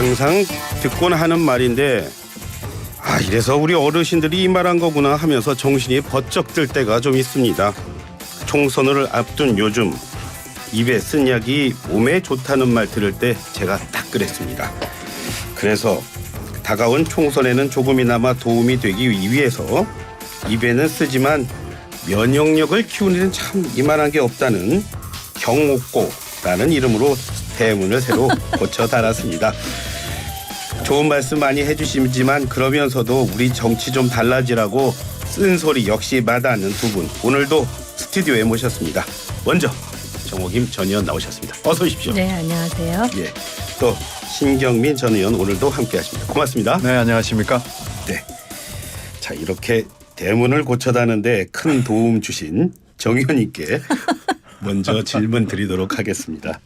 항상 듣곤 하는 말인데 이래서 우리 어르신들이 이 말한 거구나 하면서 정신이 번쩍 들 때가 좀 있습니다. 총선을 앞둔 요즘 입에 쓴 약이 몸에 좋다는 말 들을 때 제가 딱 그랬습니다. 그래서 다가온 총선에는 조금이나마 도움이 되기 위해서 입에는 쓰지만 면역력을 키우는 일은 참 이만한 게 없다는 경옥고라는 이름으로 대문을 새로 고쳐 달았습니다. 좋은 말씀 많이 해주시지만 그러면서도 우리 정치 좀 달라지라고 쓴소리 역시 마다하는 두 분, 오늘도 스튜디오에 모셨습니다. 먼저 정호김 전 의원 나오셨습니다. 어서 오십시오. 네, 안녕하세요. 예, 또 신경민 전 의원 오늘도 함께하십니다. 고맙습니다. 네, 안녕하십니까? 네, 자 이렇게 대문을 고쳐다는데 큰 도움 주신 정 의원님께 먼저 질문 드리도록 하겠습니다.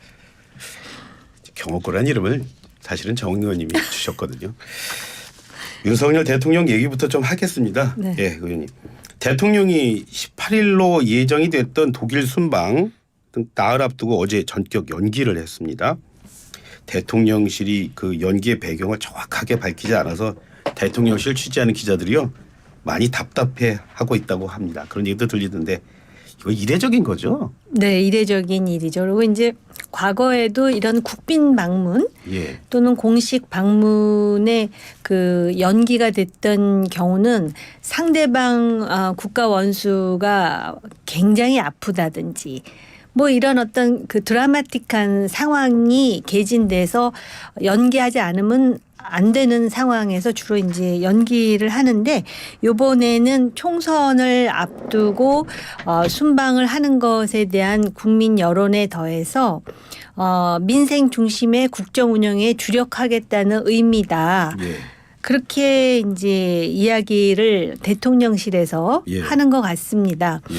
경옥고란 이름을 사실은 정 의원님이 주셨거든요. 윤석열 대통령 얘기부터 좀 하겠습니다. 네. 예, 의원님. 대통령이 18일로 예정이 됐던 독일 순방 등 나흘 앞두고 어제 전격 연기를 했습니다. 대통령실이 그 연기의 배경을 정확하게 밝히지 않아서 대통령실 취재하는 기자들이요 많이 답답해하고 있다고 합니다. 그런 얘기도 들리던데 이거 이례적인 거죠? 네, 이례적인 일이죠. 그리고 이제 과거에도 이런 국빈 방문 예. 또는 공식 방문에 그 연기가 됐던 경우는 상대방 국가 원수가 굉장히 아프다든지 뭐 이런 어떤 그 드라마틱한 상황이 개진돼서 연기하지 않으면 안 되는 상황에서 주로 이제 연기를 하는데 이번에는 총선을 앞두고 순방을 하는 것에 대한 국민 여론에 더해서 민생 중심의 국정 운영에 주력하겠다는 의미다. 예. 그렇게 이제 이야기를 대통령실에서 예. 하는 것 같습니다. 예.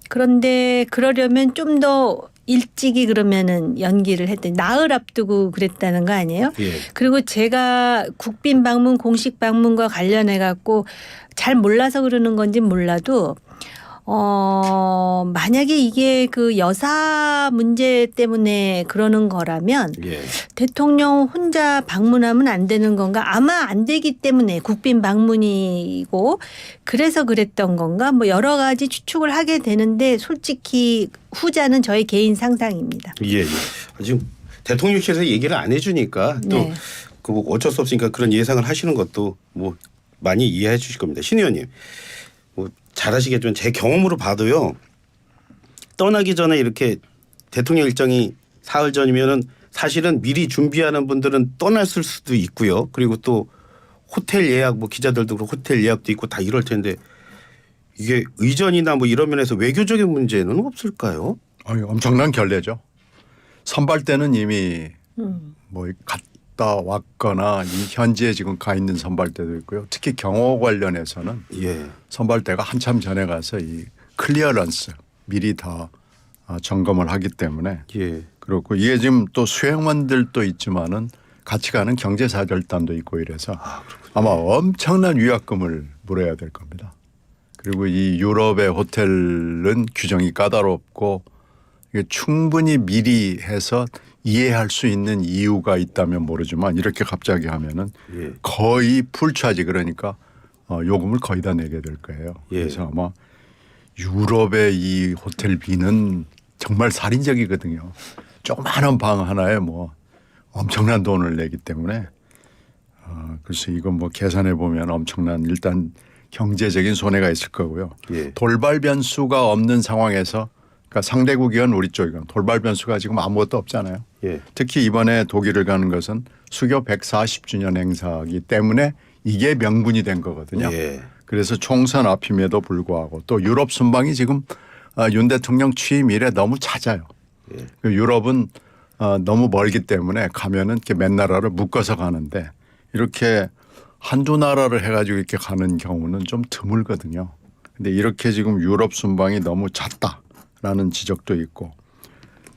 그런데 그러려면 좀 더 일찍이 그러면은 연기를 했더니 나흘 앞두고 그랬다는 거 아니에요? 예. 그리고 제가 국빈 방문 공식 방문과 관련해 갖고 잘 몰라서 그러는 건지 몰라도 만약에 이게 그 여사 문제 때문에 그러는 거라면 예. 대통령 혼자 방문하면 안 되는 건가? 아마 안 되기 때문에 국빈 방문이고 그래서 그랬던 건가? 뭐 여러 가지 추측을 하게 되는데 솔직히 후자는 저의 개인 상상입니다. 예. 지금 대통령실에서 얘기를 안 해주니까 또 네. 그 뭐 어쩔 수 없으니까 그런 예상을 하시는 것도 뭐 많이 이해해 주실 겁니다. 신 의원님. 뭐 잘 아시겠지만 제 경험으로 봐도요. 떠나기 전에 이렇게 대통령 일정이 사흘 전이면은 사실은 미리 준비하는 분들은 떠났을 수도 있고요. 그리고 또 호텔 예약 뭐 기자들도 그렇고 호텔 예약도 있고 다 이럴 텐데 이게 의전이나 뭐 이런 면에서 외교적인 문제는 없을까요? 엄청난 결례죠. 선발 때는 이미 뭐 갔다 왔거나 이 현지에 지금 가 있는 선발대도 있고요. 특히 경호 관련해서는 예. 선발대가 한참 전에 가서 이 클리어런스 미리 다 점검을 하기 때문에 예. 그렇고 이게 지금 또 수행원들도 있지만은 같이 가는 경제사절단도 있고 이래서 아마 엄청난 위약금을 물어야 될 겁니다. 그리고 이 유럽의 호텔은 규정이 까다롭고 이게 충분히 미리 해서 이해할 수 있는 이유가 있다면 모르지만 이렇게 갑자기 하면은 예. 거의 풀차지 그러니까 요금을 거의 다 내게 될 거예요. 예. 그래서 아마 유럽의 이 호텔비는 정말 살인적이거든요. 조그마한 방 하나에 뭐 엄청난 돈을 내기 때문에 그래서 이건 뭐 계산해 보면 엄청난 일단 경제적인 손해가 있을 거고요. 예. 돌발 변수가 없는 상황에서 그러니까 상대국이건 우리 쪽이건 돌발 변수가 지금 아무것도 없잖아요. 예. 특히 이번에 독일을 가는 것은 수교 140주년 행사이기 때문에 이게 명분이 된 거거든요. 예. 그래서 총선 앞임에도 불구하고 또 유럽 순방이 지금 윤 대통령 취임 이래 너무 잦아요. 예. 유럽은 너무 멀기 때문에 가면은 이렇게 몇 나라를 묶어서 가는데 이렇게 한두 나라를 해가지고 이렇게 가는 경우는 좀 드물거든요. 근데 이렇게 지금 유럽 순방이 너무 잦다라는 지적도 있고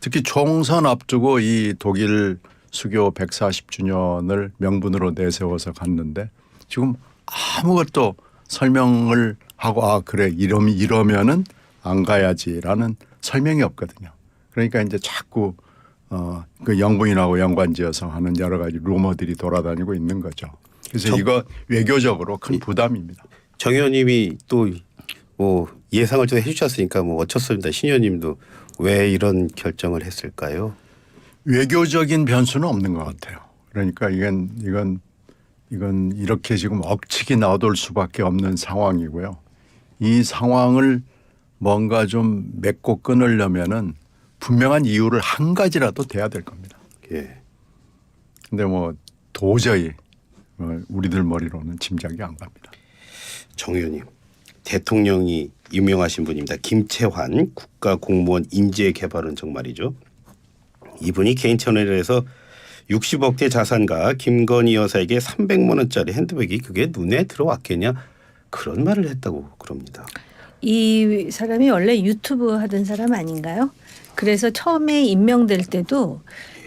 특히 총선 앞두고 이 독일 수교 140주년을 명분으로 내세워서 갔는데 지금 아무것도 설명을 하고 그래 이러면은 안 가야지라는 설명이 없거든요. 그러니까 이제 자꾸 그 영부인하고 연관지어서 하는 여러 가지 루머들이 돌아다니고 있는 거죠. 그래서 이거 외교적으로 큰 부담입니다. 정 의원님이 또 뭐 예상을 좀 해주셨으니까 뭐 어쩌습니다. 신 의원님도 왜 이런 결정을 했을까요? 외교적인 변수는 없는 것 같아요. 그러니까 이건 이렇게 지금 억측이 나돌 수밖에 없는 상황이고요. 이 상황을 뭔가 좀 맺고 끊으려면은 분명한 이유를 한 가지라도 돼야 될 겁니다. 예. 근데 뭐 도저히 우리들 머리로는 짐작이 안 갑니다. 정 의원님, 대통령이 유명하신 분입니다. 김채환 국가공무원 인재개발은 정말이죠. 이분이 개인 채널에서 60억대 자산가 김건희 여사에게 300만 원짜리 핸드백이 그게 눈에 들어왔겠냐 그런 말을 했다고 그럽니다. 이 사람이 원래 유튜브 하던 사람 아닌가요? 그래서 처음에 임명될 때도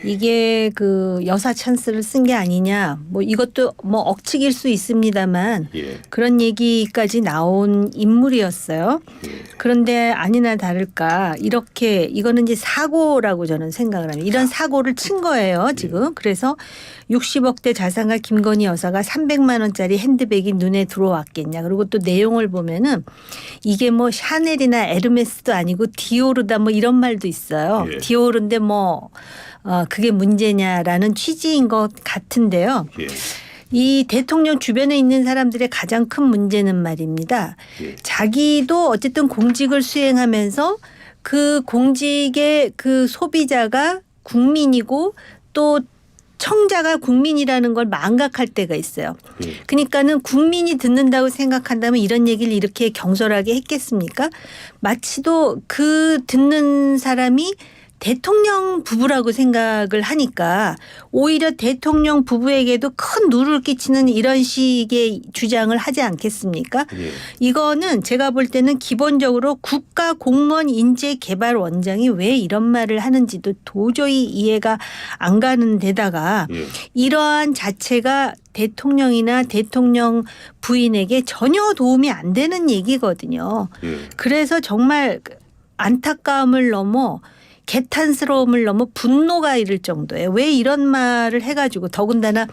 이게 그 여사 찬스를 쓴 게 아니냐 뭐 이것도 뭐 억측일 수 있습니다만 예. 그런 얘기까지 나온 인물이었어요. 예. 그런데 아니나 다를까 이렇게 이거는 이제 사고라고 저는 생각을 합니다. 이런 사고를 친 거예요 지금. 그래서 60억대 자산가 김건희 여사가 300만 원짜리 핸드백이 눈에 들어왔겠냐. 그리고 또 내용을 보면은 이게 뭐 샤넬이나 에르메스도 아니고 디오르다 뭐 이런 말도 있어요. 예. 디오르인데 뭐 그게 문제냐라는 취지인 것 같은데요. 예. 이 대통령 주변에 있는 사람들의 가장 큰 문제는 말입니다. 예. 자기도 어쨌든 공직을 수행하면서 그 공직의 그 소비자가 국민이고 또 청자가 국민이라는 걸 망각할 때가 있어요. 예. 그러니까는 국민이 듣는다고 생각한다면 이런 얘기를 이렇게 경솔하게 했겠습니까? 마치도 그 듣는 사람이 대통령 부부라고 생각을 하니까 오히려 대통령 부부에게도 큰 누를 끼치는 이런 식의 주장을 하지 않겠습니까? 예. 이거는 제가 볼 때는 기본적으로 국가공무원 인재개발원장이 왜 이런 말을 하는지도 도저히 이해가 안 가는 데다가 예. 이러한 자체가 대통령이나 대통령 부인에게 전혀 도움이 안 되는 얘기거든요. 예. 그래서 정말 안타까움을 넘어 개탄스러움을 넘어 분노가 이를 정도예요. 왜 이런 말을 해가지고 더군다나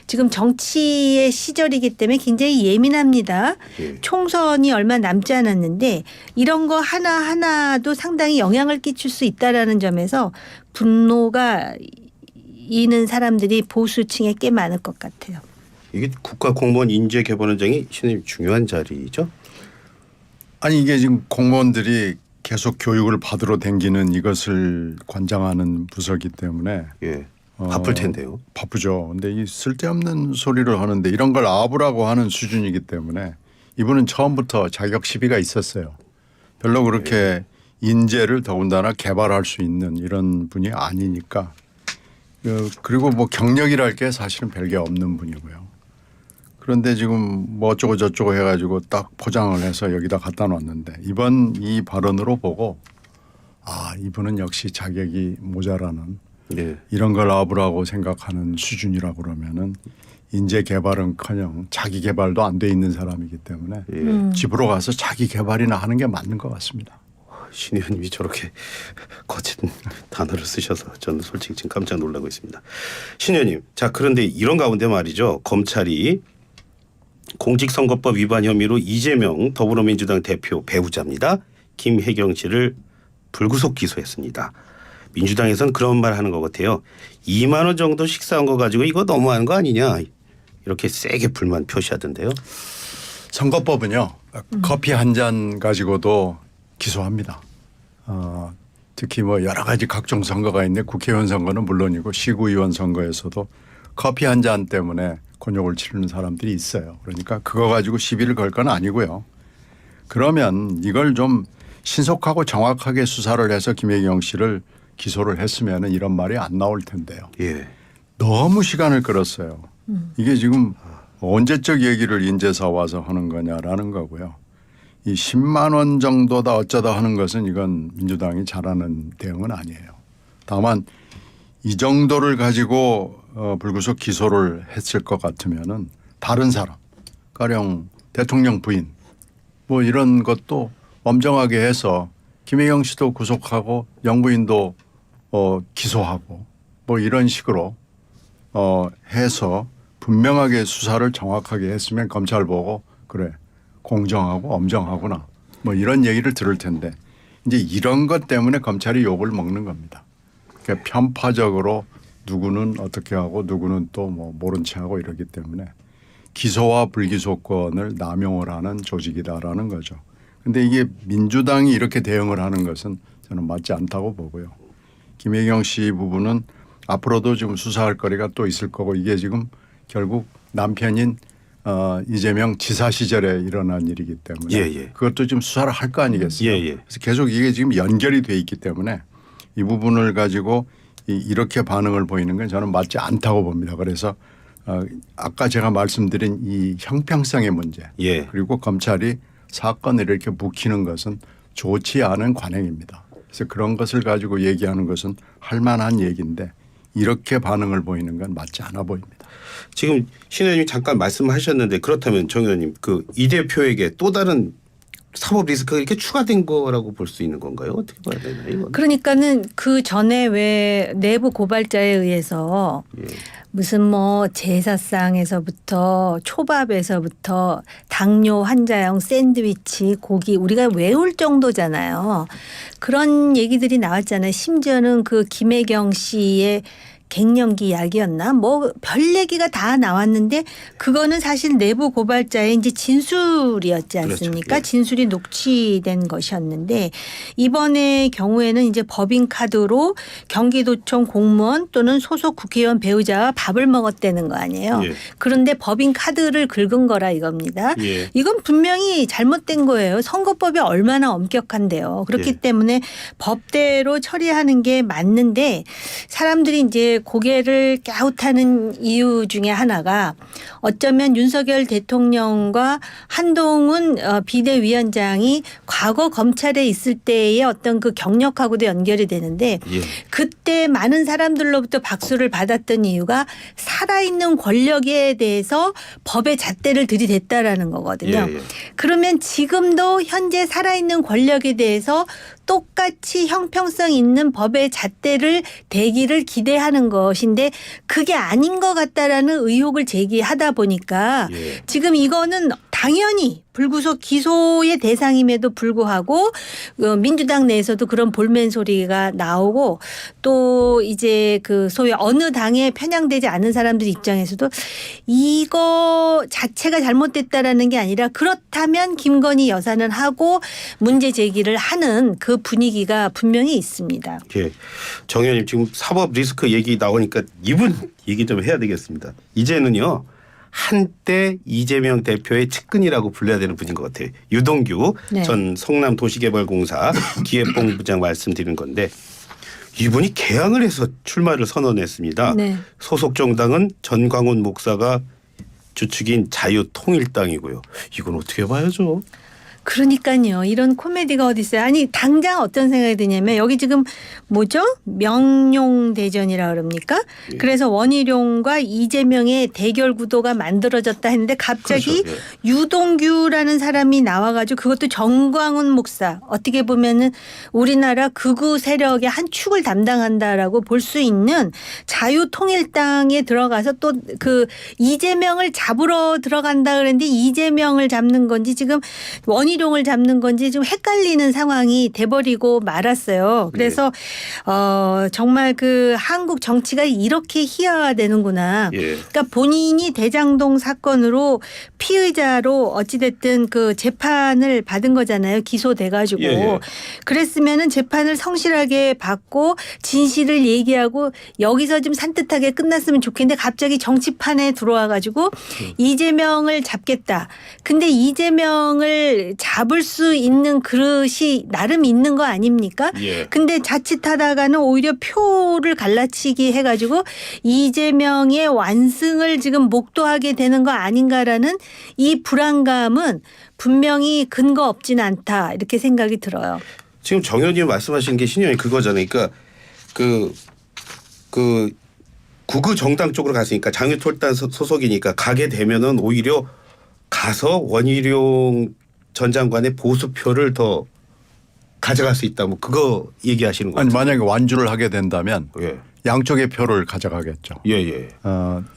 지금 정치의 시절이기 때문에 굉장히 예민합니다. 예. 총선이 얼마 남지 않았는데 이런 거 하나하나도 상당히 영향을 끼칠 수 있다라는 점에서 분노가 이는 사람들이 보수층에 꽤 많을 것 같아요. 이게 국가공무원 인재개발원장이 신임 중요한 자리죠? 아니 이게 지금 공무원들이 계속 교육을 받으러 댕기는 이것을 관장하는 부서기 때문에 예. 바쁠 텐데요. 바쁘죠. 근데 이 쓸데없는 소리를 하는데 이런 걸 아부라고 하는 수준이기 때문에 이분은 처음부터 자격 시비가 있었어요. 별로 그렇게 인재를 더군다나 개발할 수 있는 이런 분이 아니니까. 그리고 뭐 경력이랄 게 사실은 별게 없는 분이고요. 그런데 지금 뭐 어쩌고 저쩌고 해가지고 딱 포장을 해서 여기다 갖다 놨는데 이번 이 발언으로 보고 아 이분은 역시 자격이 모자라는 예. 이런 걸 아부라고 생각하는 수준이라고 그러면은 인재 개발은커녕 자기 개발도 안 돼 있는 사람이기 때문에 예. 집으로 가서 자기 개발이나 하는 게 맞는 것 같습니다. 신 의원님이 저렇게 거친 단어를 쓰셔서 저는 솔직히 지금 깜짝 놀라고 있습니다. 신 의원님, 자 그런데 이런 가운데 말이죠. 검찰이 공직선거법 위반 혐의로 이재명 더불어민주당 대표 배우자입니다. 김혜경 씨를 불구속 기소했습니다. 민주당에서는 그런 말 하는 것 같아요. 2만 원 정도 식사한 거 가지고 이거 너무한 거 아니냐. 이렇게 세게 불만 표시하던데요. 선거법은요. 커피 한 잔 가지고도 기소합니다. 특히 뭐 여러 가지 각종 선거가 있는데 국회의원 선거는 물론이고 시구의원 선거에서도 커피 한 잔 때문에 곤욕을 치르는 사람들이 있어요. 그러니까 그거 가지고 시비를 걸 건 아니고요. 그러면 이걸 좀 신속하고 정확하게 수사를 해서 김혜경 씨를 기소를 했으면 이런 말이 안 나올 텐데요. 예. 너무 시간을 끌었어요. 이게 지금 언제적 얘기를 인제사 와서 하는 거냐라는 거고요. 이 10만 원 정도다 어쩌다 하는 것은 이건 민주당이 잘하는 대응은 아니에요. 다만 이 정도를 가지고 불구속 기소를 했을 것 같으면은 다른 사람, 가령 대통령 부인 뭐 이런 것도 엄정하게 해서 김혜경 씨도 구속하고 영부인도 기소하고 뭐 이런 식으로 해서 분명하게 수사를 정확하게 했으면 검찰 보고 그래 공정하고 엄정하구나 뭐 이런 얘기를 들을 텐데 이제 이런 것 때문에 검찰이 욕을 먹는 겁니다. 그러니까 편파적으로 누구는 어떻게 하고 누구는 또 뭐 모른 체 하고 이러기 때문에 기소와 불기소권을 남용을 하는 조직이다라는 거죠. 그런데 이게 민주당이 이렇게 대응을 하는 것은 저는 맞지 않다고 보고요. 김혜경 씨 부분은 앞으로도 지금 수사할 거리가 또 있을 거고 이게 지금 결국 남편인 이재명 지사 시절에 일어난 일이기 때문에 예. 그것도 지금 수사를 할 거 아니겠어요. 예. 그래서 계속 이게 지금 연결이 돼 있기 때문에 이 부분을 가지고 이렇게 반응을 보이는 건 저는 맞지 않다고 봅니다. 그래서 아까 제가 말씀드린 이 형평성의 문제 예. 그리고 검찰이 사건을 이렇게 묵히는 것은 좋지 않은 관행입니다. 그래서 그런 것을 가지고 얘기하는 것은 할 만한 얘기인데 이렇게 반응을 보이는 건 맞지 않아 보입니다. 지금 신 의원님 잠깐 말씀하셨는데 그렇다면 정 의원님 그 이 대표에게 또 다른 사법 리스크가 이렇게 추가된 거라고 볼 수 있는 건가요? 어떻게 봐야 되나요? 이건? 그러니까는 그 전에 왜 내부 고발자에 의해서 예. 무슨 뭐 제사상에서부터 초밥에서부터 당뇨 환자용 샌드위치 고기 우리가 외울 정도잖아요. 그런 얘기들이 나왔잖아요. 심지어는 그 김혜경 씨의 갱년기 약이었나 뭐 별 얘기가 다 나왔는데 그거는 사실 내부 고발자의 이제 진술이었지 않습니까? 그렇죠. 예. 진술이 녹취된 것이었는데 이번의 경우에는 이제 법인카드로 경기도청 공무원 또는 소속 국회의원 배우자와 밥을 먹었다는 거 아니에요. 예. 그런데 법인카드를 긁은 거라 이겁니다. 예. 이건 분명히 잘못된 거예요. 선거법이 얼마나 엄격한데요. 그렇기 예. 때문에 법대로 처리하는 게 맞는데 사람들이 이제 고개를 갸웃하는 이유 중에 하나가 어쩌면 윤석열 대통령과 한동훈 비대위원장이 과거 검찰에 있을 때의 어떤 그 경력하고도 연결이 되는데 예. 그때 많은 사람들로부터 박수를 받았던 이유가 살아있는 권력에 대해서 법의 잣대를 들이댔다라는 거거든요. 예. 그러면 지금도 현재 살아있는 권력에 대해서 똑같이 형평성 있는 법의 잣대를 대기를 기대하는 것인데 그게 아닌 것 같다라는 의혹을 제기하다 보니까 예. 지금 이거는 당연히 불구속 기소의 대상임에도 불구하고 민주당 내에서도 그런 볼멘 소리가 나오고 또 이제 그 소위 어느 당에 편향되지 않은 사람들 입장에서도 이거 자체가 잘못됐다라는 게 아니라 그렇다면 김건희 여사는 하고 문제 제기를 하는 그 분위기가 분명히 있습니다. 예. 정 의원님 지금 사법 리스크 얘기 나오니까 이분 얘기 좀 해야 되겠습니다. 이제는요. 한때 이재명 대표의 측근이라고 불러야 되는 분인 것 같아요. 유동규 네. 전 성남도시개발공사 기획본부장 말씀드리는 건데 이분이 개항을 해서 출마를 선언했습니다. 네. 소속 정당은 전광훈 목사가 주축인 자유통일당이고요. 이건 어떻게 봐야죠? 그러니까요. 이런 코미디가 어디 있어요. 아니 당장 어떤 생각이 드냐면 여기 지금 뭐죠? 명룡대전이라 그럽니까? 예. 그래서 원희룡과 이재명의 대결 구도가 만들어졌다 했는데 갑자기 그렇죠. 유동규라는 사람이 나와가지고 그것도 정광훈 목사 어떻게 보면은 우리나라 극우 세력의 한 축을 담당한다라고 볼 수 있는 자유통일당에 들어가서 또 그 이재명을 잡으러 들어간다 그랬는데 이재명을 잡는 건지 지금 원희룡을 잡는 건지 좀 헷갈리는 상황이 돼버리고 말았어요. 그래서 정말 그 한국 정치가 이렇게 희화화되는구나. 예. 그러니까 본인이 대장동 사건으로 피의자로 어찌됐든 그 재판을 받은 거잖아요. 기소돼가지고. 예. 그랬으면은 재판을 성실하게 받고 진실을 얘기하고 여기서 좀 산뜻하게 끝났으면 좋겠는데 갑자기 정치판에 들어와가지고 이재명을 잡겠다. 근데 이재명을 잡을 수 있는 그릇이 나름 있는 거 아닙니까? 예. 근데 자칫하다가는 오히려 표를 갈라치기 해가지고 이재명의 완승을 지금 목도하게 되는 거 아닌가라는 이 불안감은 분명히 근거 없진 않다 이렇게 생각이 들어요. 지금 정 의원님 말씀하신 게 신의원이 그거잖아요. 그러니까 그 구구 정당 쪽으로 갔으니까 장유통일당 소속이니까 가게 되면은 오히려 가서 원희룡 전 장관의 보수표를 더 가져갈 수 있다. 뭐 그거 얘기하시는 거죠? 아니 만약에 완주를 하게 된다면 예. 양쪽의 표를 가져가겠죠. 예, 예.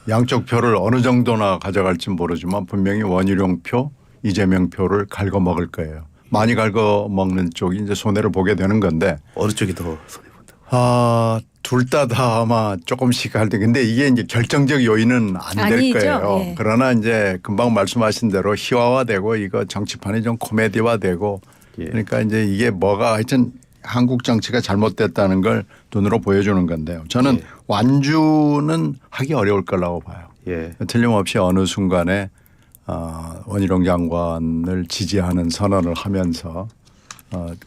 양쪽 표를 어느 정도나 가져갈지 모르지만 분명히 원희룡 표, 이재명 표를 갉아먹을 거예요. 많이 갉아먹는 쪽이 이제 손해를 보게 되는 건데 어느 쪽이 더 손해 본다? 둘 다 아마 조금씩 할 때 근데 이게 이제 결정적 요인은 안 될 아니죠. 거예요. 예. 그러나 이제 금방 말씀하신 대로 희화화되고 이거 정치판이 좀 코미디화되고 예. 그러니까 이제 이게 뭐가 하여튼 한국 정치가 잘못됐다는 걸 눈으로 보여주는 건데요. 저는 예. 완주는 하기 어려울 거라고 봐요. 예. 틀림없이 어느 순간에 원희룡 장관을 지지하는 선언을 하면서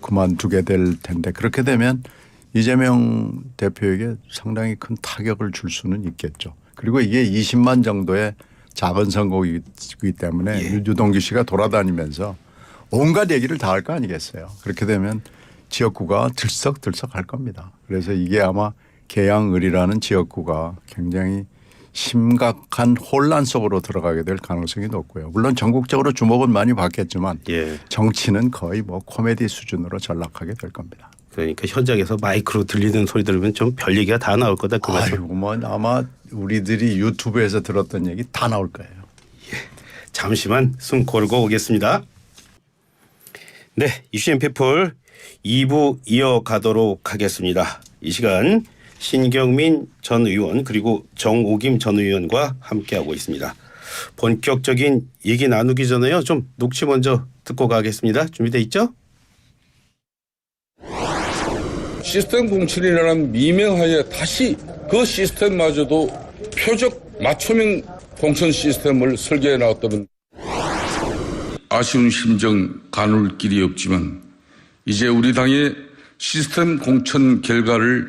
그만두게 될 텐데 그렇게 되면 이재명 대표에게 상당히 큰 타격을 줄 수는 있겠죠. 그리고 이게 20만 정도의 작은 선거이기 때문에 예. 유동규 씨가 돌아다니면서 온갖 얘기를 다 할 거 아니겠어요. 그렇게 되면 지역구가 들썩들썩할 겁니다. 그래서 이게 아마 계양을이라는 지역구가 굉장히 심각한 혼란 속으로 들어가게 될 가능성이 높고요. 물론 전국적으로 주목은 많이 받겠지만 예. 정치는 거의 뭐 코미디 수준으로 전락하게 될 겁니다. 그러니까 현장에서 마이크로 들리는 소리 들으면 좀 별 얘기가 다 나올 거다 그 말씀. 아이고 뭐 아마 우리들이 유튜브에서 들었던 얘기 다 나올 거예요. 잠시만 숨 고르고 오겠습니다. 네, 이슈 피플 2부 이어가도록 하겠습니다. 이 시간 신경민 전 의원 그리고 정오김 전 의원과 함께하고 있습니다. 본격적인 얘기 나누기 전에요. 좀 녹취 먼저 듣고 가겠습니다. 준비돼 있죠? 시스템 공천이라는 미명하에 다시 그 시스템마저도 표적 맞춤형 공천 시스템을 설계해 나왔다는 아쉬운 심정 가눌 길이 없지만 이제 우리 당의 시스템 공천 결과를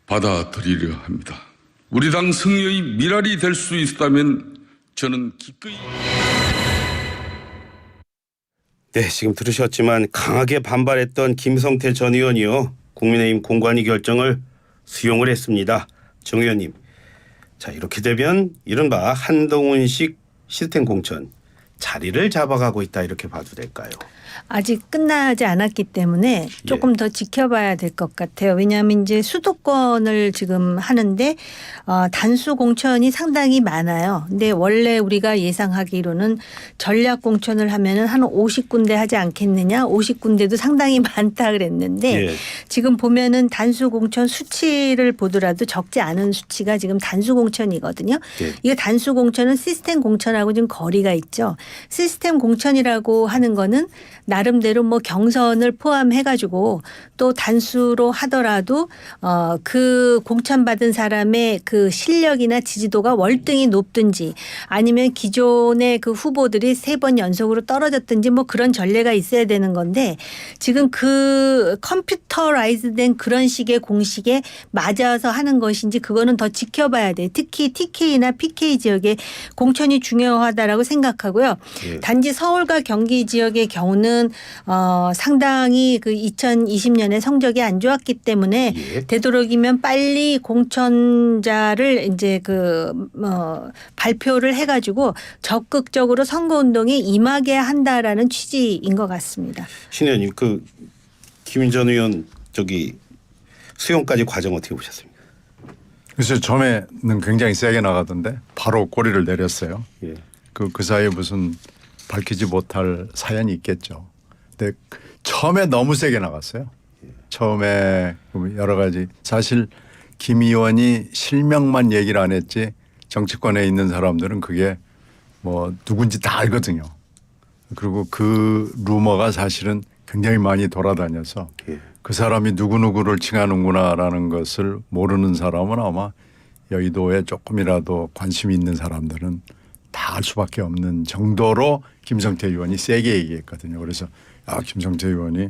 받아들이려 합니다. 우리 당 승리의 미랄이 될 수 있다면 저는 기꺼이 네, 지금 들으셨지만 강하게 반발했던 김성태 전 의원이요. 국민의힘 공관위 결정을 수용을 했습니다. 정 의원님. 자, 이렇게 되면 이른바 한동훈식 시스템 공천 자리를 잡아가고 있다 이렇게 봐도 될까요? 아직 끝나지 않았기 때문에 조금 더 지켜봐야 될 것 같아요. 왜냐하면 이제 수도권을 지금 하는데 단수 공천이 상당히 많아요. 근데 원래 우리가 예상하기로는 전략 공천을 하면은 한 50군데 하지 않겠느냐. 50군데도 상당히 많다 그랬는데 예. 지금 보면은 단수 공천 수치를 보더라도 적지 않은 수치가 지금 단수 공천이거든요. 예. 이게 단수 공천은 시스템 공천하고 좀 거리가 있죠. 시스템 공천이라고 하는 거는 나름대로 뭐 경선을 포함해 가지고 또 단수로 하더라도 그 공천받은 사람의 그 실력이나 지지도가 월등히 높든지 아니면 기존의 그 후보들이 3번 연속으로 떨어졌든지 뭐 그런 전례가 있어야 되는 건데 지금 그 컴퓨터라이즈된 그런 식의 공식에 맞아서 하는 것인지 그거는 더 지켜봐야 돼. 특히 TK나 PK 지역의 공천이 중요하다라고 생각하고요. 예. 단지 서울과 경기 지역의 경우는 상당히 그 2020년에 성적이 안 좋았기 때문에 예. 되도록이면 빨리 공천자를 이제 발표를 해가지고 적극적으로 선거운동에 임하게 한다라는 취지인 것 같습니다. 신 의원님 그 김 전 의원 수용까지 과정 어떻게 보셨습니까? 그래서 처음에는 굉장히 세게 나가던데 바로 꼬리를 내렸어요. 예. 그 사이에 무슨 밝히지 못할 사연이 있겠죠. 근데 처음에 너무 세게 나갔어요. 처음에 여러 가지 사실 김 의원이 실명만 얘기를 안 했지 정치권에 있는 사람들은 그게 뭐 누군지 다 알거든요. 그리고 그 루머가 사실은 굉장히 많이 돌아다녀서 예. 그 사람이 누구누구를 칭하는구나라는 것을 모르는 사람은 아마 여의도에 조금이라도 관심이 있는 사람들은 다 알 수밖에 없는 정도로 김성태 의원이 세게 얘기했거든요. 그래서 김성태 의원이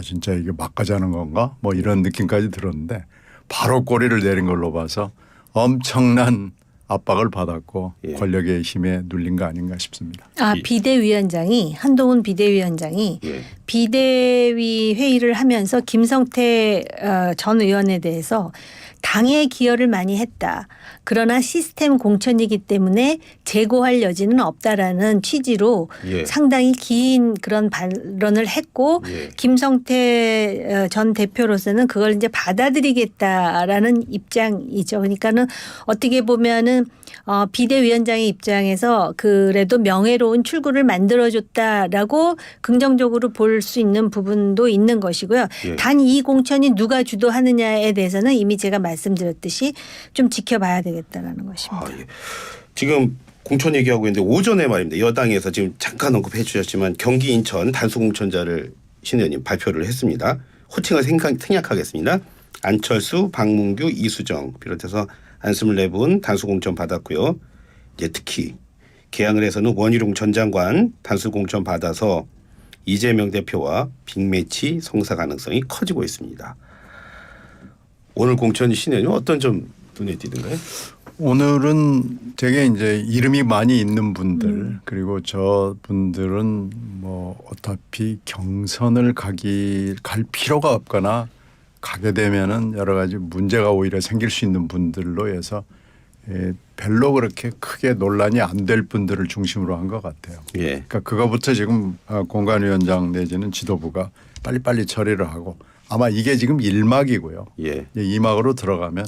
진짜 이게 막 가자는 건가? 뭐 이런 느낌까지 들었는데 바로 꼬리를 내린 걸로 봐서 엄청난 압박을 받았고 예. 권력의 힘에 눌린 거 아닌가 싶습니다. 비대위원장이 한동훈 비대위원장이 예. 비대위 회의를 하면서 김성태 전 의원에 대해서 당에 기여를 많이 했다. 그러나 시스템 공천이기 때문에 재고할 여지는 없다라는 취지로 예. 상당히 긴 그런 발언을 했고 예. 김성태 전 대표로서는 그걸 이제 받아들이겠다라는 입장이죠. 그러니까는 어떻게 보면은 비대위원장의 입장에서 그래도 명예로운 출구를 만들어줬다라고 긍정적으로 볼 수 있는 부분도 있는 것이고요. 예. 단 이 공천이 누가 주도하느냐에 대해서는 이미 제가 말씀드렸듯이 좀 지켜봐야 되겠다라는 것입니다. 예. 지금 공천 얘기하고 있는데 오전에 말입니다. 여당에서 지금 잠깐 언급해 주셨지만 경기 인천 단수공천자를 신 의원님 발표를 했습니다. 호칭을 생략하겠습니다. 안철수, 박문규, 이수정 비롯해서 안승을 내분 단수공천 받았고요. 이제 특히 개항을 해서는 원희룡 전 장관 단수공천 받아서 이재명 대표와 빅매치 성사 가능성이 커지고 있습니다. 오늘 공천 신 의원님 어떤 점 눈에 띄던가요? 오늘은 되게 이제 이름이 많이 있는 분들 그리고 저 분들은 뭐 어차피 경선을 갈 필요가 없거나 가게 되면은 여러 가지 문제가 오히려 생길 수 있는 분들로 해서 별로 그렇게 크게 논란이 안 될 분들을 중심으로 한 것 같아요. 예. 그러니까 그거부터 지금 공관위원장 내지는 지도부가 빨리빨리 처리를 하고 아마 이게 지금 1막이고요. 예. 2막으로 들어가면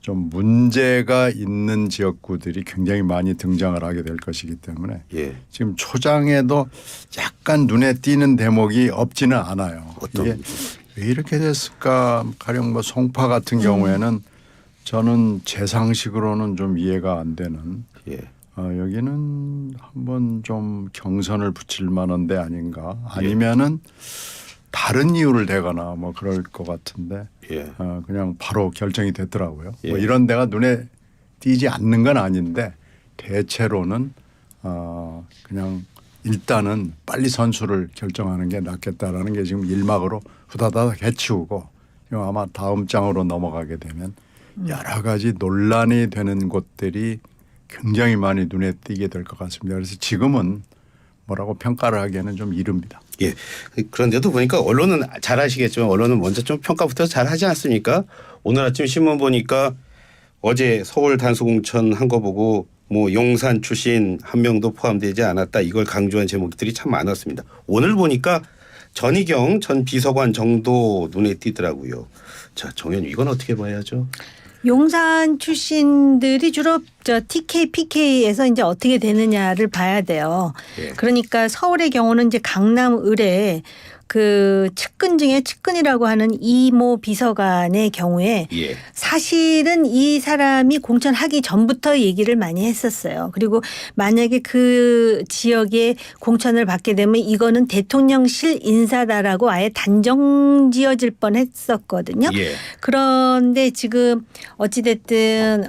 좀 문제가 있는 지역구들이 굉장히 많이 등장을 하게 될 것이기 때문에 예. 지금 초장에도 약간 눈에 띄는 대목이 없지는 않아요. 어떤 이게 왜 이렇게 됐을까? 가령 뭐 송파 같은 경우에는 저는 제 상식으로는 좀 이해가 안 되는 예. 여기는 한번 좀 경선을 붙일 만한 데 아닌가 아니면은 다른 이유를 대거나 뭐 그럴 것 같은데 예. 그냥 바로 결정이 됐더라고요. 예. 뭐 이런 데가 눈에 띄지 않는 건 아닌데 대체로는 그냥 일단은 빨리 선수를 결정하는 게 낫겠다라는 게 지금 1막으로 후다다닥 해치우고 지금 아마 다음 장으로 넘어가게 되면 여러 가지 논란이 되는 곳들이 굉장히 많이 눈에 띄게 될 것 같습니다. 그래서 지금은 뭐라고 평가를 하기에는 좀 이릅니다. 예. 그런데도 보니까 언론은 잘 아시겠지만 언론은 먼저 좀 평가부터 잘 하지 않습니까? 오늘 아침 신문 보니까 어제 서울 단수공천 한 거 보고 뭐 용산 출신 한 명도 포함되지 않았다 이걸 강조한 제목들이 참 많았습니다. 오늘 보니까 전희경 전 비서관 정도 눈에 띄더라고요. 자, 정 의원님 이건 어떻게 봐야죠? 용산 출신들이 주로 TK, PK에서 이제 어떻게 되느냐를 봐야 돼요. 예. 그러니까 서울의 경우는 이제 강남 을에 그 측근 중에 측근이라고 하는 이모 비서관의 경우에 예. 사실은 이 사람이 공천하기 전부터 얘기를 많이 했었어요. 그리고 만약에 그 지역에 공천을 받게 되면 이거는 대통령실 인사다라고 아예 단정 지어질 뻔했었거든요. 예. 그런데 지금 어찌됐든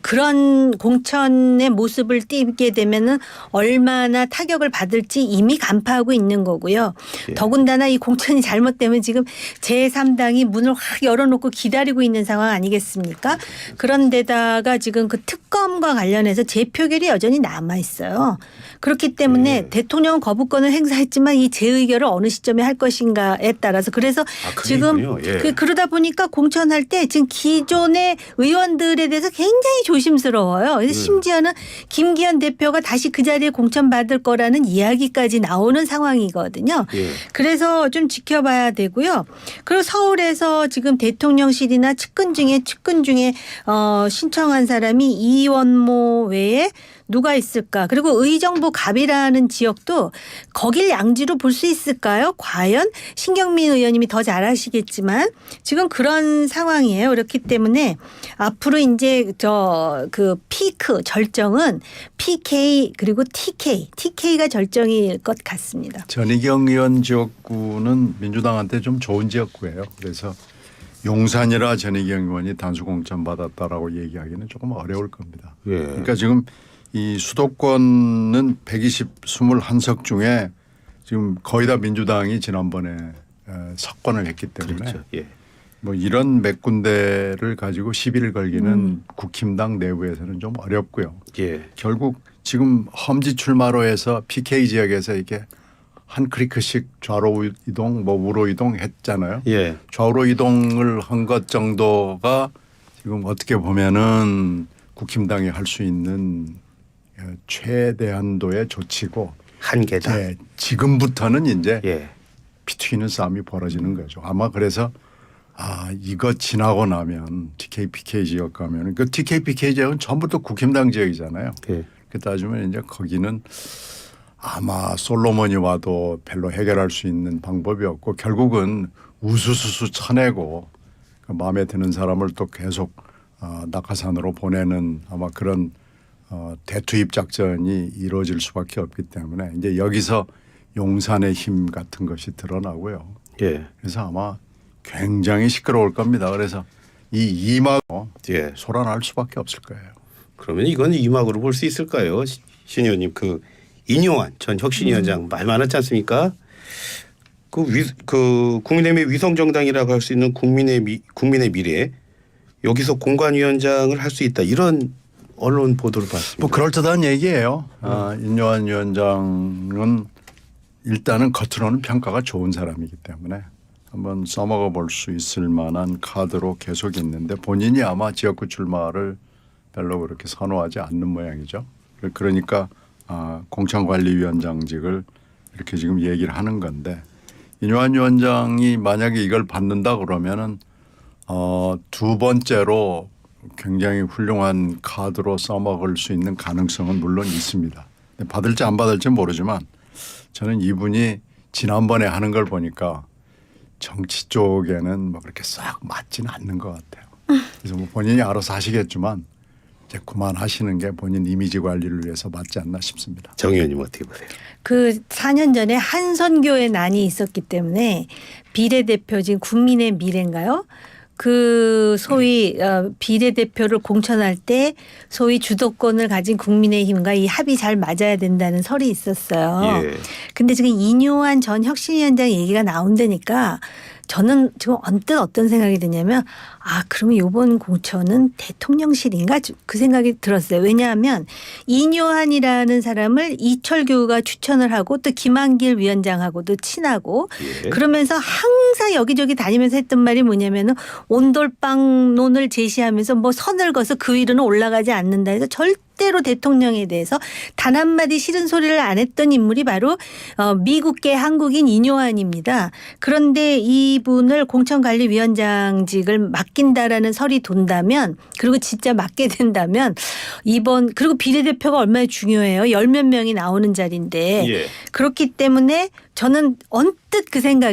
그런 공천의 모습을 띄게 되면은 얼마나 타격을 받을지 이미 간파하고 있는 거고요. 예. 더군다나 이 공천이 잘못되면 지금 제3당이 문을 확 열어놓고 기다리고 있는 상황 아니겠습니까? 그런데다가 지금 그 특검과 관련해서 재표결이 여전히 남아 있어요. 그렇기 때문에 예. 대통령 거부권을 행사했지만 이 재의결을 어느 시점에 할 것인가에 따라서 그래서 그게 지금 있군요. 예. 그러다 보니까 공천할 때 지금 기존의 의원들에 대해서 굉장히 조심스러워요. 그래서 심지어는 김기현 대표가 다시 그 자리에 공천받을 거라는 이야기까지 나오는 상황이거든요. 예. 그래서 좀 지켜봐야 되고요. 그리고 서울에서 지금 대통령실이나 측근 중에 신청한 사람이 이원모 외에 누가 있을까? 그리고 의정부 갑이라는 지역도 거길 양지로 볼 수 있을까요? 과연 신경민 의원님이 더 잘 아시겠지만 지금 그런 상황이에요. 그렇기 때문에 앞으로 이제 그 피크 절정은 PK 그리고 TK가 절정일 것 같습니다. 전희경 의원 지역구는 민주당한테 좀 좋은 지역구예요. 그래서 용산이라 전희경 의원이 단수공천 받았다라고 얘기하기는 조금 어려울 겁니다. 예. 그러니까 지금 이 수도권은 121석 중에 지금 거의 다 민주당이 지난번에 석권을 했기 때문에 그렇죠. 예. 뭐 이런 몇 군데를 가지고 시비를 걸기는 국힘당 내부에서는 좀 어렵고요. 예. 결국 지금 험지 출마로 해서 PK 지역에서 이게 한 클릭씩 좌로 이동 뭐 우로 이동 했잖아요. 예. 좌우로 이동을 한 것 정도가 지금 어떻게 보면은 국힘당이 할 수 있는 최대한도의 조치고 한계다. 예, 지금부터는 이제 예. 피 튀기는 싸움이 벌어지는 거죠. 아마 그래서 이거 지나고 나면 TKPK 지역 가면 그 TKPK 지역은 전부 다 국힘당 지역이잖아요. 예. 그 따지면 이제 거기는 아마 솔로몬이 와도 별로 해결할 수 있는 방법이 없고 결국은 우수수수 쳐내고 그 마음에 드는 사람을 또 계속 낙하산으로 보내는 아마 그런 대투입 작전이 이루어질 수밖에 없기 때문에 이제 여기서 용산의 힘 같은 것이 드러나고요. 예. 그래서 아마 굉장히 시끄러울 겁니다. 그래서 이 이막으로 예. 소란할 수밖에 없을 거예요. 그러면 이건 이막으로 볼 수 있을까요? 신 의원님 그 인요한 전 혁신위원장 말 많았지 않습니까? 그 국민의힘의 위성정당이라고 할 수 있는 국민의 미래 여기서 공관위원장을 할 수 있다 이런 언론 보도를 봤습니다. 뭐 그럴듯한 얘기예요. 인요한 위원장은 일단은 겉으로는 평가가 좋은 사람이기 때문에 한번 써먹어 볼 수 있을 만한 카드로 계속 있는데 본인이 아마 지역구 출마를 별로 그렇게 선호하지 않는 모양이죠. 그러니까 공천관리위원장직을 이렇게 지금 얘기를 하는 건데 인요한 위원장이 만약에 이걸 받는다 그러면은 두 번째로 굉장히 훌륭한 카드로 써먹을 수 있는 가능성은 물론 있습니다. 받을지 안 받을지 모르지만 저는 이분이 지난번에 하는 걸 보니까 정치 쪽에는 뭐 그렇게 싹 맞지는 않는 것 같아요. 그래서 뭐 본인이 알아서 하시겠지만 이제 그만하시는 게 본인 이미지 관리를 위해서 맞지 않나 싶습니다. 정 의원님 어떻게 보세요? 그 4년 전에 한선교의 난이 있었기 때문에 비례대표진 국민의 미래인가요? 그 소위 비례대표를 공천할 때 소위 주도권을 가진 국민의힘과 이 합이 잘 맞아야 된다는 설이 있었어요. 예. 근데 지금 인요한 전 혁신위원장 얘기가 나온다니까 저는 지금 언뜻 어떤 생각이 드냐면 그러면 이번 공천은 대통령실인가 그 생각이 들었어요. 왜냐하면 인요한이라는 사람을 이철규가 추천을 하고 또 김한길 위원장하고도 친하고 예. 그러면서 항상 여기저기 다니면서 했던 말이 뭐냐면은 온돌방론을 제시하면서 뭐 선을 그어서 그 위로는 올라가지 않는다 해서 절대로 대통령에 대해서 단 한마디 싫은 소리를 안 했던 인물이 바로 미국계 한국인 인요한입니다. 그런데 이분을 공천관리위원장직을 맡긴다라는 설이 돈다면 그리고 진짜 맡게 된다면 그리고 비례대표가 얼마나 중요해요. 10몇 명이 나오는 자리인데 예. 그렇기 때문에 저는 언뜻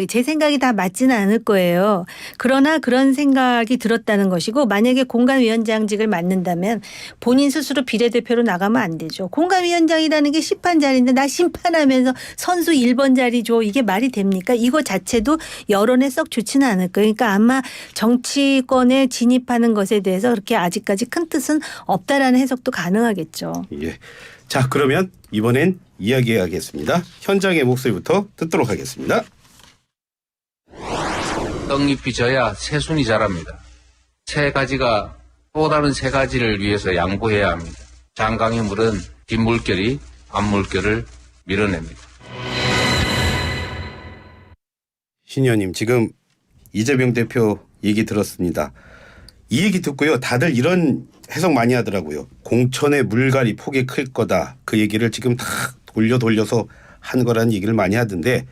제 생각이 다 맞지는 않을 거예요. 그러나 그런 생각이 들었다는 것이고 만약에 공관위원장직을 맡는다면 본인 스스로 비례대표로 나가면 안 되죠. 공관위원장이라는 게 심판 자리인데 나 심판하면서 선수 1번 자리 줘. 이게 말이 됩니까? 이거 자체도 여론에 썩 좋지는 않을 거예요. 그러니까 아마 정치권에 진입하는 것에 대해서 그렇게 아직까지 큰 뜻은 없다라는 해석도 가능하겠죠. 예. 자 그러면 이번엔 이야기하겠습니다. 현장의 목소리부터 듣도록 하겠습니다. 떡잎이 져야 새순이 자랍니다. 새 가지가 또 다른 새 가지를 위해서 양보해야 합니다. 장강의 물은 뒷물결이 앞물결을 밀어냅니다. 신 의원님 지금 이재명 대표 얘기 들었습니다. 이 얘기 듣고요. 다들 이런 해석 많이 하더라고요. 공천의 물갈이 폭이 클 거다. 그 얘기를 지금 다 돌려서 한 거라는 얘기를 많이 하던데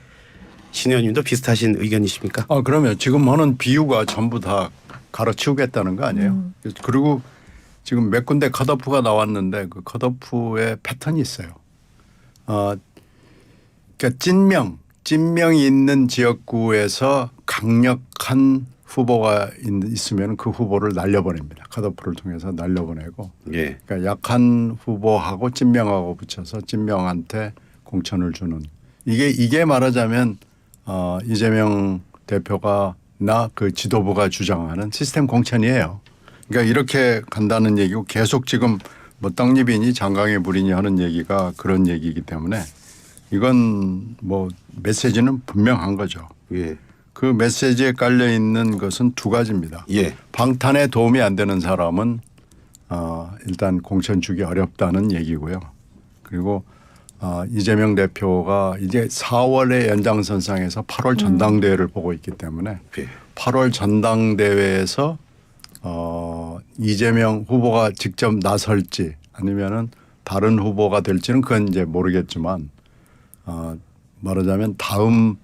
신 의원님도 비슷하신 의견이십니까? 그러면 지금 하는 비유가 전부 다 갈아치우겠다는 거 아니에요? 그리고 지금 몇 군데 컷오프가 나왔는데 그 컷오프의 패턴이 있어요. 그러니까 찐명이 있는 지역구에서 강력한 후보가 있으면 그 후보를 날려보냅니다. 컷오프를 통해서 날려보내고 예. 그러니까 약한 후보하고 찐명하고 붙여서 찐명한테 공천을 주는 이게 말하자면 이재명 대표가 그 지도부가 주장하는 시스템 공천이에요. 그러니까 이렇게 간다는 얘기고 계속 지금 뭐 떡잎이니 장강의 물이니 하는 얘기가 그런 얘기이기 때문에 이건 뭐 메시지는 분명한 거죠. 예. 그 메시지에 깔려 있는 것은 두 가지입니다. 예. 방탄에 도움이 안 되는 사람은 일단 공천 주기 어렵다는 얘기고요. 그리고 이재명 대표가 이제 4월에 연장선상에서 8월 전당대회를 보고 있기 때문에 예. 8월 전당대회에서 이재명 후보가 직접 나설지 아니면은 다른 후보가 될지는 그건 이제 모르겠지만 말하자면 다음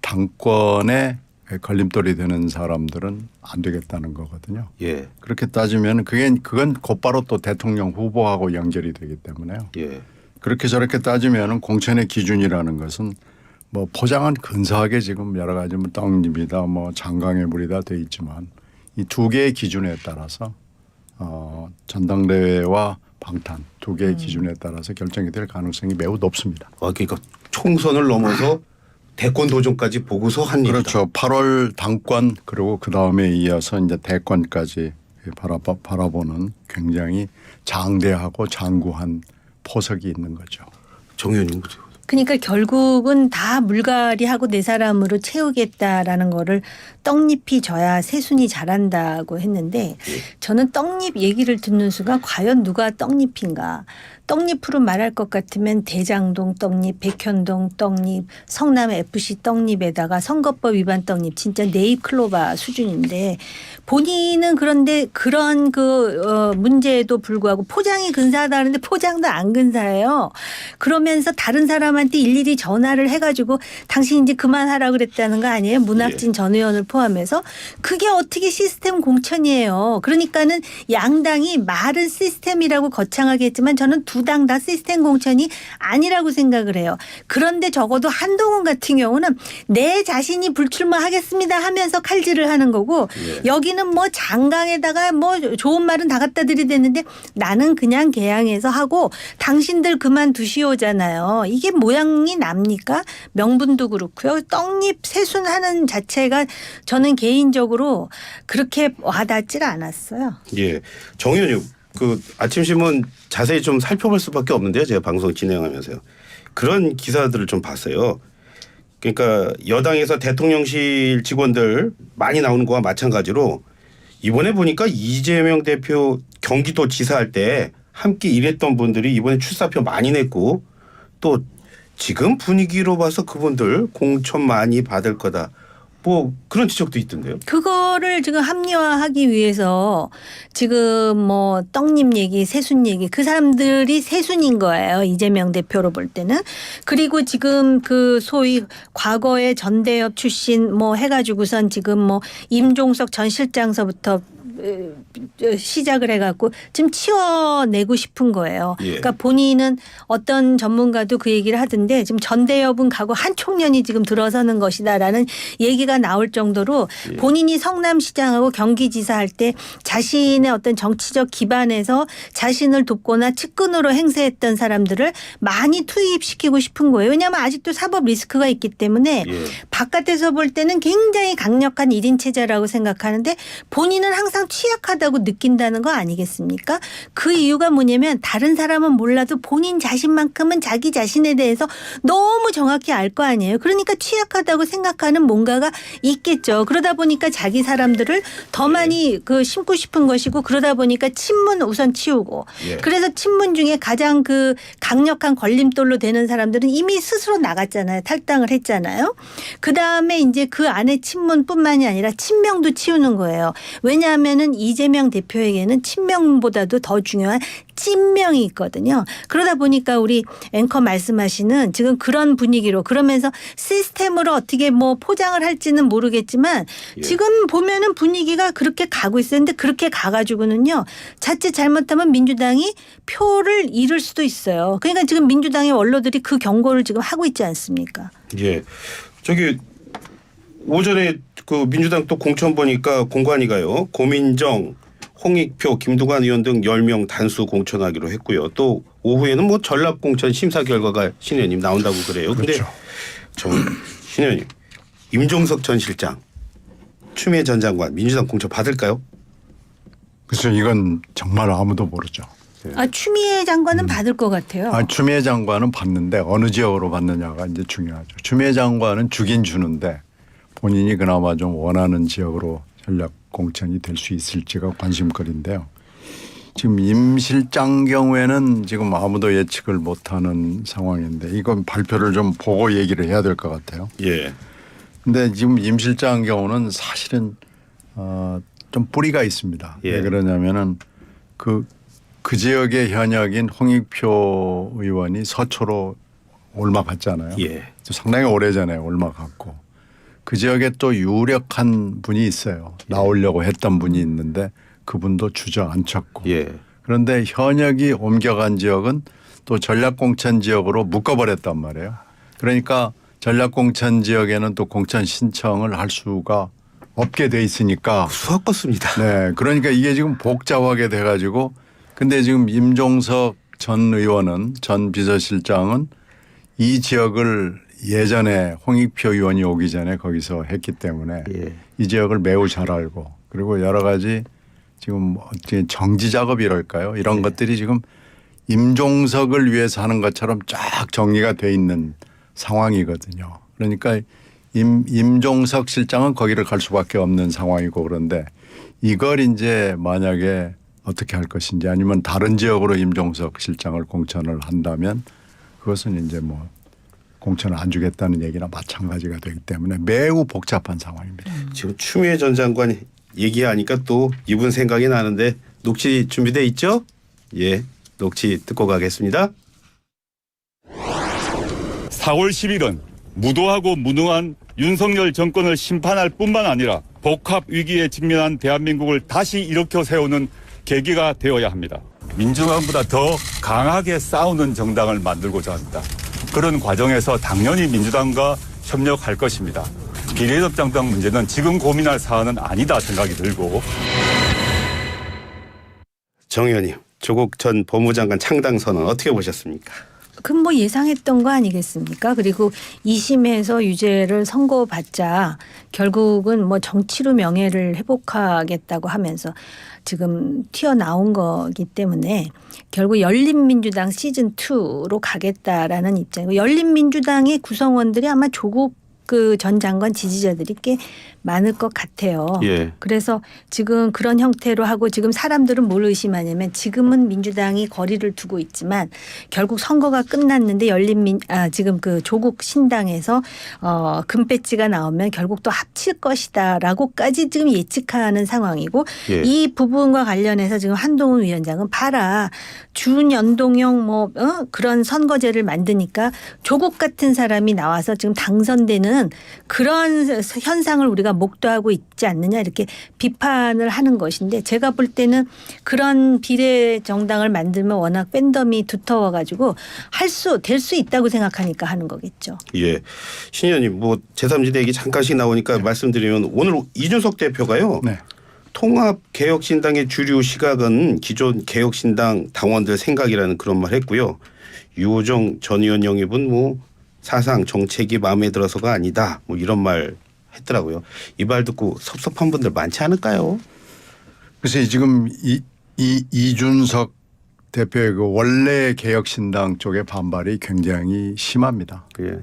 당권에 걸림돌이 되는 사람들은 안 되겠다는 거거든요. 예. 그렇게 따지면 그건 곧바로 또 대통령 후보하고 연결이 되기 때문에요. 예. 그렇게 저렇게 따지면 공천의 기준이라는 것은 뭐 포장은 근사하게 지금 여러 가지 뭐 떡잎이다 뭐 장강의 물이다 돼 있지만 이 두 개의 기준에 따라서 전당대회와 방탄 두 개의 기준에 따라서 결정이 될 가능성이 매우 높습니다. 그러니까 총선을 넘어서 대권 도전까지 보고서 한 일이다. 그렇죠. 8월 당권 그리고 그 다음에 이어서 이제 대권까지 바라보는 굉장히 장대하고 장구한 포석이 있는 거죠. 정 의원님 보세요. 그러니까 결국은 다 물갈이하고 내 사람으로 채우겠다라는 거를 떡잎이 져야 새순이 자란다고 했는데 저는 떡잎 얘기를 듣는 순간 과연 누가 떡잎인가. 떡잎으로 말할 것 같으면 대장동 떡잎, 백현동 떡잎, 성남 FC 떡잎에다가 선거법 위반 떡잎 진짜 네잎클로바 수준인데 본인은 그런데 그런 문제에도 불구하고 포장이 근사하다는데 포장도 안 근사해요. 그러면서 다른 사람한테 일일이 전화를 해가지고 당신 이제 그만하라 그랬다는 거 아니에요? 문학진 전 의원을 포함해서 그게 어떻게 시스템 공천이에요. 그러니까는 양당이 말은 시스템이라고 거창하게 했지만 저는 두 당 다 시스템 공천이 아니라고 생각을 해요. 그런데 적어도 한동훈 같은 경우는 내 자신이 불출마하겠습니다 하면서 칼질을 하는 거고 여기는 뭐 장강에다가 뭐 좋은 말은 다 갖다 들이댔는데 나는 그냥 개항해서 하고 당신들 그만두시오잖아요. 이게 모양이 납니까? 명분도 그렇고요. 떡잎 세순하는 자체가 저는 개인적으로 그렇게 와닿질 않았어요. 예. 정 의원님 그 아침 신문 자세히 좀 살펴볼 수밖에 없는데요. 제가 방송 진행하면서요. 그런 기사들을 좀 봤어요. 그러니까 여당에서 대통령실 직원들 많이 나오는 거와 마찬가지로 이번에 보니까 이재명 대표 경기도 지사할 때 함께 일했던 분들이 이번에 출사표 많이 냈고 또 지금 분위기로 봐서 그분들 공천 많이 받을 거다. 뭐 그런 지적도 있던데요. 그거를 지금 합리화하기 위해서 지금 뭐 떡잎 얘기, 새순 얘기 그 사람들이 새순인 거예요. 이재명 대표로 볼 때는. 그리고 지금 그 소위 과거에 전대협 출신 뭐 해가지고선 지금 뭐 임종석 전 실장서부터 시작을 해갖고 지금 치워내고 싶은 거예요. 예. 그러니까 본인은 어떤 전문가도 그 얘기를 하던데 지금 전대협은 가고 한 총련이 지금 들어서는 것이다라는 얘기가 나올 정도로 본인이 성남시장하고 경기지사 할 때 자신의 어떤 정치적 기반에서 자신을 돕거나 측근으로 행세했던 사람들을 많이 투입시키고 싶은 거예요. 왜냐하면 아직도 사법 리스크가 있기 때문에 바깥에서 볼 때는 굉장히 강력한 1인 체제라고 생각하는데 본인은 항상 취약하다고 느낀다는 거 아니겠습니까? 그 이유가 뭐냐면 다른 사람은 몰라도 본인 자신만큼은 자기 자신에 대해서 너무 정확히 알 거 아니에요. 그러니까 취약하다고 생각하는 뭔가가 있겠죠. 그러다 보니까 자기 사람들을 더 많이 심고 싶은 것이고 그러다 보니까 친문 우선 치우고 그래서 친문 중에 가장 그 강력한 걸림돌로 되는 사람들은 이미 스스로 나갔잖아요. 탈당을 했잖아요. 그다음에 이제 그 안에 친문뿐만이 아니라 친명도 치우는 거예요. 왜냐하면은 이재명 대표에게는 친명보다도 더 중요한 찐명이 있거든요. 그러다 보니까 우리 앵커 말씀하시는 지금 그런 분위기로 그러면서 시스템으로 어떻게 뭐 포장을 할지는 모르겠지만 지금 보면은 분위기가 그렇게 가고 있어요. 근데 그렇게 가가지고는요. 자칫 잘못하면 민주당이 표를 잃을 수도 있어요. 그러니까 지금 민주당의 원로들이 그 경고를 지금 하고 있지 않습니까? 예. 저기 오전에 그 민주당 또 공천 보니까 공관위가요. 고민정, 홍익표, 김두관 의원 등 10명 단수 공천하기로 했고요. 또 오후에는 뭐 전략 공천 심사 결과가 신 의원님 나온다고 그래요. 근데 그렇죠. 신 의원님 임종석 전 실장, 추미애 전 장관 민주당 공천 받을까요? 그래서 이건 정말 아무도 모르죠. 추미애 장관은 받을 것 같아요. 추미애 장관은 받는데 어느 지역으로 받느냐가 이제 중요하죠. 추미애 장관은 주긴 주는데 본인이 그나마 좀 원하는 지역으로 전략 공천이 될 수 있을지가 관심거리인데요. 지금 임 실장 경우에는 지금 아무도 예측을 못하는 상황인데 이건 발표를 좀 보고 얘기를 해야 될 것 같아요. 예. 근데 지금 임 실장 경우는 사실은 좀 뿌리가 있습니다. 예. 왜 그러냐면은 그 지역의 현역인 홍익표 의원이 서초로 올라갔잖아요. 예. 상당히 오래전에 올라갔고 그 지역에 또 유력한 분이 있어요. 나오려고 했던 분이 있는데 그분도 주저앉혔고 예. 그런데 현역이 옮겨간 지역은 또 전략공천 지역으로 묶어버렸단 말이에요. 그러니까 전략공천 지역에는 또 공천 신청을 할 수가 없게 돼 있으니까 수학 같습니다. 네. 그러니까 이게 지금 복잡하게 돼 가지고 근데 지금 임종석 전 의원은 전 비서실장은 이 지역을 예전에 홍익표 의원이 오기 전에 거기서 했기 때문에 예. 이 지역을 매우 잘 알고 그리고 여러 가지 지금 어떻게 정지 작업이랄까요? 이런 것들이 지금 임종석을 위해서 하는 것처럼 쫙 정리가 돼 있는 상황이거든요. 그러니까 임종석 실장은 거기를 갈 수밖에 없는 상황이고 그런데 이걸 이제 만약에 어떻게 할 것인지 아니면 다른 지역으로 임종석 실장을 공천을 한다면 그것은 이제 뭐 공천을 안 주겠다는 얘기나 마찬가지가 되기 때문에 매우 복잡한 상황입니다. 지금 추미애 전 장관 얘기하니까 또 이분 생각이 나는데 녹취 준비돼 있죠? 예, 녹취 듣고 가겠습니다. 4월 10일은 무도하고 무능한 윤석열 정권을 심판할 뿐만 아니라 복합 위기에 직면한 대한민국을 다시 일으켜 세우는 계기가 되어야 합니다. 민주당보다 더 강하게 싸우는 정당을 만들고자 합니다. 그런 과정에서 당연히 민주당과 협력할 것입니다. 비례대표 정당 문제는 지금 고민할 사안은 아니다 생각이 들고. 정 의원님, 조국 전 법무장관 창당 선언 어떻게 보셨습니까? 그건 뭐 예상했던 거 아니겠습니까? 그리고 2심에서 유죄를 선고받자 결국은 뭐 정치로 명예를 회복하겠다고 하면서 지금 튀어나온 거기 때문에 결국 열린민주당 시즌2로 가겠다라는 입장이고 열린민주당의 구성원들이 아마 조국 그 전 장관 지지자들이 꽤 많을 것 같아요. 예. 그래서 지금 그런 형태로 하고 지금 사람들은 뭘 의심하냐면 지금은 민주당이 거리를 두고 있지만 결국 선거가 끝났는데 지금 그 조국 신당에서 금배지가 나오면 결국 또 합칠 것이다라고까지 지금 예측하는 상황이고 예. 이 부분과 관련해서 지금 한동훈 위원장은 봐라 준연동형 그런 선거제를 만드니까 조국 같은 사람이 나와서 지금 당선되는 그런 현상을 우리가 목도하고 있지 않느냐 이렇게 비판을 하는 것인데 제가 볼 때는 그런 비례 정당을 만들면 워낙 팬덤이 두터워 가지고 될 수 있다고 생각하니까 하는 거겠죠. 예. 신 의원님 뭐 제3지대 얘기 잠깐씩 나오니까 말씀드리면 오늘 이준석 대표가요. 네. 통합개혁신당의 주류 시각은 기존 개혁신당 당원들 생각이라는 그런 말 했고요. 유호정 전 의원 영입은 뭐 사상 정책이 마음에 들어서가 아니다. 뭐 이런 말 했더라고요. 이 말 듣고 섭섭한 분들 많지 않을까요? 그래서 지금 이준석 대표의 그 원래 개혁신당 쪽의 반발이 굉장히 심합니다. 예.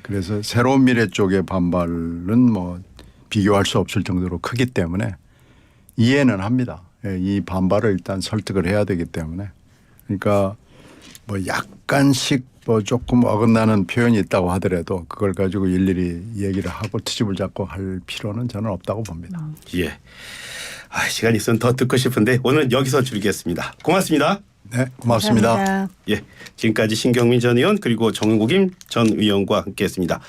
그래서 새로운 미래 쪽의 반발은 뭐 비교할 수 없을 정도로 크기 때문에 이해는 합니다. 이 반발을 일단 설득을 해야 되기 때문에 그러니까 뭐 약간씩 뭐 조금 어긋나는 표현이 있다고 하더라도 그걸 가지고 일일이 얘기를 하고 트집을 잡고 할 필요는 저는 없다고 봅니다. 예. 시간 있으면 더 듣고 싶은데 오늘 여기서 줄이겠습니다. 고맙습니다. 네, 고맙습니다. 감사합니다. 예. 지금까지 신경민 전 의원 그리고 정국임 전 의원과 함께했습니다.